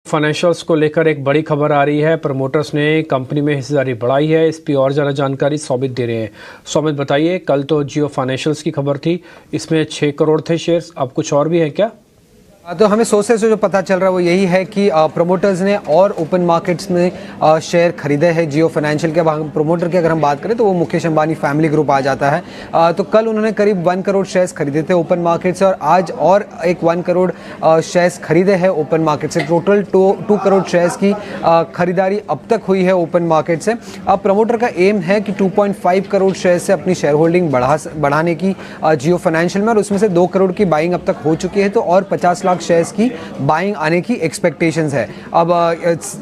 Financials को लेकर एक बड़ी खबर आ रही है। प्रमोटर्स ने कंपनी में हिस्सेदारी बढ़ाई है। इस पर और ज़्यादा जानकारी सौमित दे रहे हैं। सौमित बताइए, कल तो जियो फाइनेंशियल्स की खबर थी, इसमें 6 करोड़ थे शेयर्स, अब कुछ और भी है क्या? तो हमें सोर्सेस से जो पता चल रहा है वो यही है कि प्रोमोटर्स ने और ओपन मार्केट्स में शेयर खरीदे हैं जियो फाइनेंशियल के। प्रोमोटर की अगर हम बात करें तो वो मुकेश अंबानी फैमिली ग्रुप आ जाता है। तो कल उन्होंने करीब 1 करोड़ शेयर्स खरीदे थे ओपन मार्केट से, और आज और एक 1 करोड़ शेयर्स खरीदे हैं ओपन मार्केट से। टोटल 2 करोड़ शेयर्स की खरीदारी अब तक हुई है ओपन मार्केट से। अब प्रमोटर का एम है कि 2.5 करोड़ शेयर से अपनी शेयर होल्डिंग बढ़ाने की जियो फाइनेंशियल में, और उसमें से 2 करोड़ की बाइंग अब तक हो चुकी है। तो और 50 लाख शेयर्स की बाइंग आने की एक्सपेक्टेशंस है। अब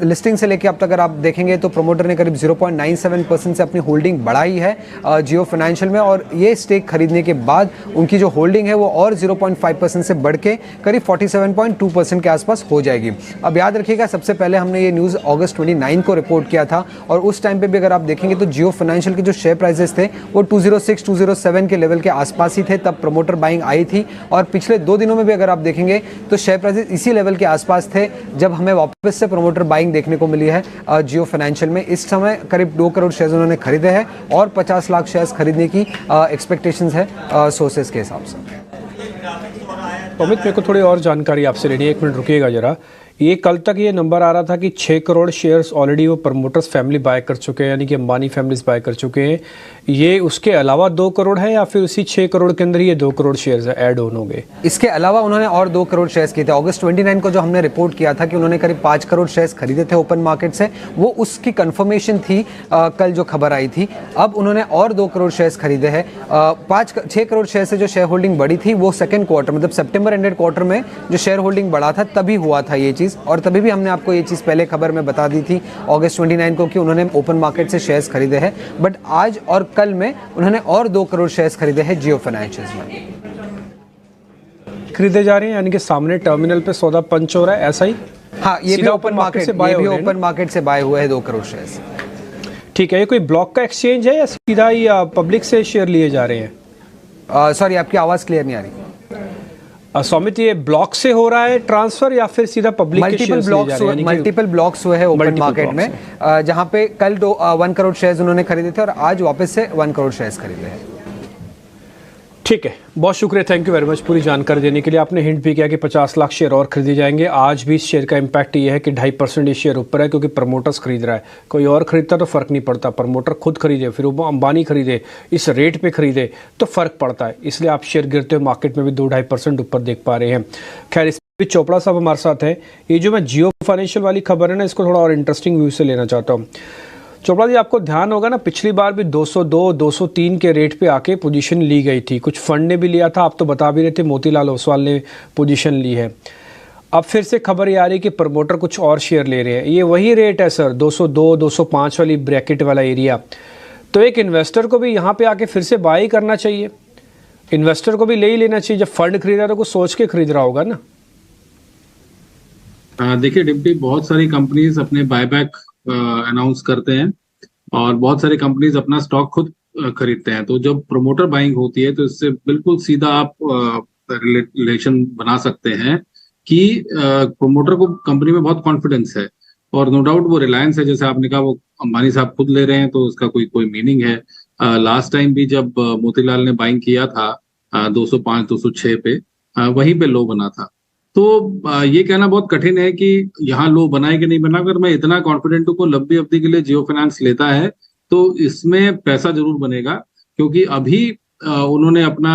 लिस्टिंग से लेकर अब तक अगर आप देखेंगे तो प्रमोटर ने करीब 0.97% से अपनी होल्डिंग बढ़ाई है जियो फाइनेंशियल में, और ये स्टेक खरीदने के बाद उनकी जो होल्डिंग है वो और 0.5% से बढ़ के करीब 47.2% के आसपास हो जाएगी। अब याद रखिएगा, सबसे पहले हमने ये न्यूज़ अगस्त 29 को रिपोर्ट किया था, और उस टाइम पे भी अगर आप देखेंगे तो जियो फाइनेंशियल के जो शेयर प्राइसेस थे वो 206-207 के लेवल के आसपास ही थे, तब प्रमोटर बाइंग आई थी। और पिछले 2 दिनों में भी अगर आप देखेंगे तो शेयर प्राइसेस इसी लेवल के आसपास थे जब हमें वापस से प्रमोटर बाइंग देखने को मिली है जियो फाइनेंशियल में। इस समय करीब 2 करोड़ शेयर्स उन्होंने खरीदे हैं और 50 लाख शेयर्स खरीदने की एक्सपेक्टेशंस है सोर्सेस के हिसाब से। अमित, मेरे को थोड़ी और जानकारी आपसे लेनी है, 1 मिनट रुकिएगा जरा। ये कल तक ये नंबर आ रहा था कि 6 करोड़ शेयर्स ऑलरेडी वो प्रमोटर्स फैमिली बाय कर चुके हैं, यानी कि अंबानी फैमिलीज बाय कर चुके हैं। ये उसके अलावा 2 करोड़ है या फिर उसी 6 करोड़ के अंदर ये 2 करोड़ शेयर्स ऐड ऑन होंगे? इसके अलावा उन्होंने और 2 करोड़ शेयर्स किए थे। अगस्त 29 को जो हमने रिपोर्ट किया था कि उन्होंने करीब 5 करोड़ शेयर्स खरीदे थे ओपन मार्केट से, वो उसकी कंफर्मेशन थी कल जो खबर आई थी। अब उन्होंने और 2 करोड़ शेयर्स खरीदे हैं। 6 करोड़ शेयर से जो शेयर होल्डिंग बढ़ी थी वो सेकेंड क्वार्टर, मतलब सितंबर एंडेड क्वार्टर में जो शेयर होल्डिंग बढ़ा था तभी हुआ था ये चीज़। और तभी भी हमने आपको ये चीज़ पहले खबर में बता दी थी अगस्त 29 को कि उन्होंने ओपन मार्केट से शेयर्स खरीदे हैं। बट आज और कल में उन्होंने और 2 करोड़ शेयर्स खरीदे हैं जियो फाइनेंशियल्स में। खरीदे जा रहे हैं, यानी कि सामने टर्मिनल पे सौदा पंच हो रहा है, ऐसा ही? हाँ, ये भी ओपन मार्केट से बाय हुए, ओपन मार्केट से बाय हुए हैं 2 करोड़ शेयर्स। ठीक है, ये कोई ब्लॉक का एक्सचेंज है या सीधा ही पब्लिक से शेयर लिए जा रहे हैं? सॉरी, आपकी आवाज़ क्लियर नहीं आ रही। सौमित, ये ब्लॉक से हो रहा है ट्रांसफर या फिर सीधा पब्लिक के शेयर्स ले जा रहे हैं? मल्टीपल ब्लॉक्स हुए हैं ओपन मार्केट में, जहां पे कल 1 करोड़ शेयर्स उन्होंने खरीदे थे और आज वापस से 1 करोड़ शेयर्स खरीदे हैं। ठीक है, बहुत शुक्रिया, थैंक यू वेरी मच पूरी जानकारी देने के लिए। आपने हिंट भी किया कि 50 लाख शेयर और खरीदे जाएंगे। आज भी इस शेयर का इम्पैक्ट ये है कि 2.5% ये शेयर ऊपर है, क्योंकि प्रमोटर्स खरीद रहा है। कोई और खरीदता तो फर्क नहीं पड़ता, प्रमोटर खुद खरीदे, फिर वो अंबानी खरीदे, इस रेट पे खरीदे तो फर्क पड़ता है। इसलिए आप शेयर गिरते हुए मार्केट में भी 2-2.5% ऊपर देख पा रहे हैं। खैर, इस भी चोपड़ा साहब हमारे साथ हैं। ये जो मैं जियो फाइनेंशियल वाली खबर है ना, इसको थोड़ा और इंटरेस्टिंग व्यू से लेना चाहता हूँ। चोपड़ा जी, आपको ध्यान होगा ना, पिछली बार भी 202-203 के रेट पे आके पोजीशन ली गई थी। कुछ फंड ने भी लिया था, आप तो बता भी रहे थे मोतीलाल ओसवाल ने पोजीशन ली है। अब फिर से खबर ये आ रही है कि प्रमोटर कुछ और शेयर ले रहे हैं। ये वही रेट है सर, 202-205 वाली ब्रैकेट वाला एरिया। तो एक इन्वेस्टर को भी यहाँ पे आके फिर से बाय करना चाहिए, इन्वेस्टर को भी ले ही लेना चाहिए। जब फंड खरीदा तो कुछ सोच के खरीद रहा होगा ना। देखिए डिप्टी, बहुत सारी कंपनीज अपने बायबैक अनाउंस करते हैं और बहुत सारी कंपनीज अपना स्टॉक खुद खरीदते हैं। तो जब प्रमोटर बाइंग होती है तो इससे बिल्कुल सीधा आप रिलेशन बना सकते हैं कि प्रमोटर को कंपनी में बहुत कॉन्फिडेंस है, और नो डाउट वो रिलायंस है, जैसे आपने कहा वो अंबानी साहब खुद ले रहे हैं तो उसका कोई मीनिंग है। लास्ट टाइम भी जब मोतीलाल ने बाइंग किया था 205-206 पे, वहीं पे लो बना था। तो ये कहना बहुत कठिन है कि यहाँ लो बनाए कि नहीं बना। अगर मैं इतना कॉन्फिडेंट हूँ को लंबी अवधि के लिए जियो फाइनेंस लेता है तो इसमें पैसा जरूर बनेगा, क्योंकि अभी उन्होंने अपना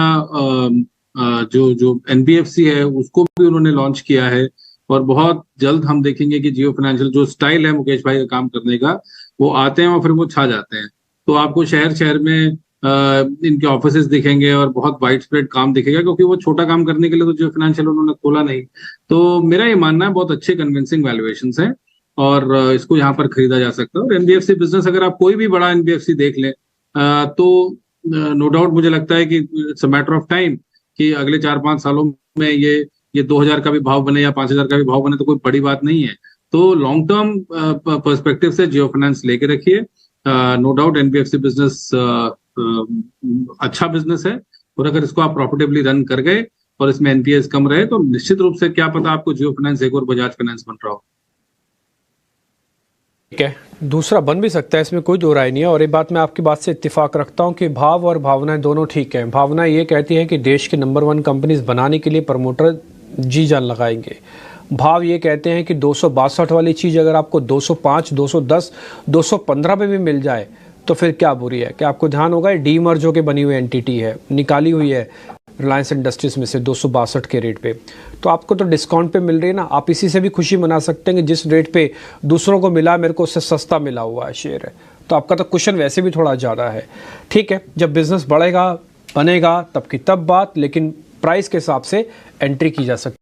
जो एनबीएफसी है उसको भी उन्होंने लॉन्च किया है, और बहुत जल्द हम देखेंगे कि जियो फाइनेंशियल जो स्टाइल है मुकेश भाई का काम करने का, वो आते हैं और फिर वो छा जाते हैं। तो आपको शहर शहर में इनके ऑफिसेस दिखेंगे और बहुत वाइड स्प्रेड काम दिखेगा, क्योंकि वो छोटा काम करने के लिए तो जियो फाइनेंशियल उन्होंने खोला नहीं। तो मेरा ये मानना है बहुत अच्छे कन्विंसिंग वैल्यूएशंस हैं और इसको यहाँ पर खरीदा जा सकता है। और एनबीएफसी बिजनेस, अगर आप कोई भी बड़ा एनबीएफसी देख लें तो नो डाउट मुझे लगता है कि it's a matter of time कि अगले 4-5 सालों में ये 2000 का भी भाव बने या 5000 का भी भाव बने तो कोई बड़ी बात नहीं है। तो लॉन्ग टर्म पर्सपेक्टिव से जियो फाइनेंस लेके रखिए। नो डाउट एनबीएफसी बिजनेस अच्छा बिजनेस है, और अगर इसको आप प्रॉफिटेबली रन कर गए और इसमें एनपीएस कम रहे तो निश्चित रूप से क्या पता आपको जियो फाइनेंस एक और बजाज फाइनेंस बन रहा हो। ठीक है, दूसरा बन भी सकता है, इसमें कोई दो राय नहीं है। और ये बात मैं आपकी बात से इत्तेफाक रखता हूँ कि भाव और भावनाएं दोनों ठीक हैं। भावना ये कहती है कि देश के नंबर 1 कंपनीज बनाने के लिए प्रमोटर जी जान लगाएंगे। भाव ये कहते हैं कि 262 वाली चीज़ अगर आपको 205, 210, 215 पे भी मिल जाए तो फिर क्या बुरी है। क्या आपको ध्यान होगा, डी मर्ज होकर बनी हुई एंटिटी है, निकाली हुई है रिलायंस इंडस्ट्रीज में से 262 के रेट पे, तो आपको तो डिस्काउंट पे मिल रही है ना। आप इसी से भी खुशी मना सकते हैं कि जिस रेट पे दूसरों को मिला, मेरे को उससे सस्ता मिला हुआ है शेयर है, तो आपका तो कुशन वैसे भी थोड़ा ज़्यादा है। ठीक है, जब बिजनेस बढ़ेगा बनेगा तब की तब बात, लेकिन प्राइस के हिसाब से एंट्री की जा सकती है।